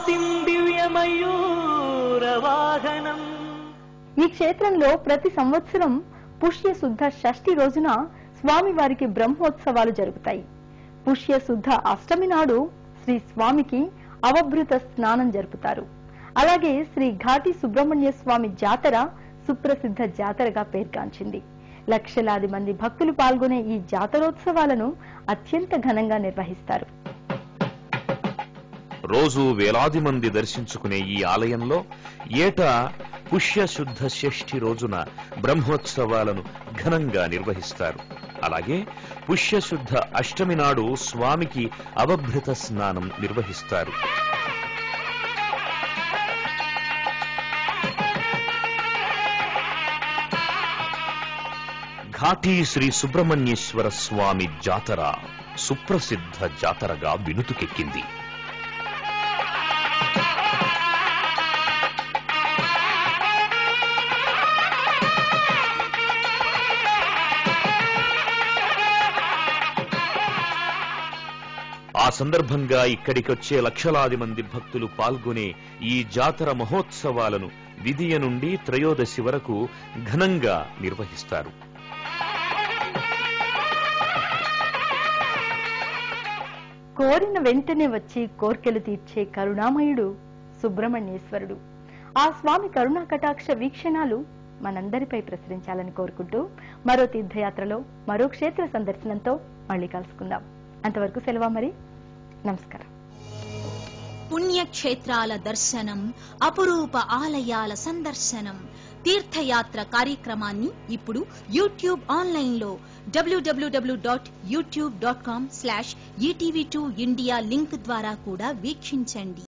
భాతిం దివ్యమయూరవాహనం. ఈ క్షేత్రంలో ప్రతి సంవత్సరం పుష్య శుద్ధ షష్ఠి రోజున స్వామివారికి బ్రహ్మోత్సవాలు జరుగుతాయి. పుష్య శుద్ధ అష్టమి నాడు శ్రీ స్వామికి అవభృత స్నానం జరుపుతారు. అలాగే శ్రీ ఘాటి సుబ్రహ్మణ్య స్వామి జాతర సుప్రసిద్ధ జాతరగా పేర్గాంచింది. లక్షలాది మంది భక్తులు పాల్గొనే ఈ జాతరోత్సవాలను అత్యంత ఘనంగా నిర్వహిస్తారు. రోజు వేలాది మంది దర్శించుకునే ఈ ఆలయంలో ఏటా పుష్యశుద్ధ షష్ఠి రోజున బ్రహ్మోత్సవాలను ఘనంగా నిర్వహిస్తారు. అలాగే పుష్యశుద్ధ అష్టమి నాడు స్వామికి అవభృత స్నానం నిర్వహిస్తారు. ఘాటి శ్రీ సుబ్రహ్మణ్యేశ్వర స్వామి జాతర సుప్రసిద్ధ జాతరగా వినుతుకెక్కింది. ఆ సందర్భంగా ఇక్కడికొచ్చే లక్షలాది మంది భక్తులు పాల్గొనే ఈ జాతర మహోత్సవాలను విదియ నుండి త్రయోదశి వరకు ఘనంగా నిర్వహిస్తారు. కోరిన వెంటనే వచ్చి కోర్కెలు తీర్చే కరుణామయుడు సుబ్రహ్మణ్యేశ్వరుడు. ఆ స్వామి కరుణా కటాక్ష వీక్షణాలు మనందరిపై ప్రసరించాలని కోరుకుంటూ మరో తీర్థయాత్రలో మరో క్షేత్ర సందర్శనంతో మళ్ళీ కలుసుకుందాం. అంతవరకు సెలవు మరి. నమస్కారం. పుణ్యక్షేత్రాల దర్శనం, అపురూప ఆలయాల సందర్శనం, తీర్థయాత్ర కార్యక్రమాన్ని ఇప్పుడు యూట్యూబ్ ఆన్లైన్లో www.youtube.com/etv2india లింక్ ద్వారా కూడా వీక్షించండి.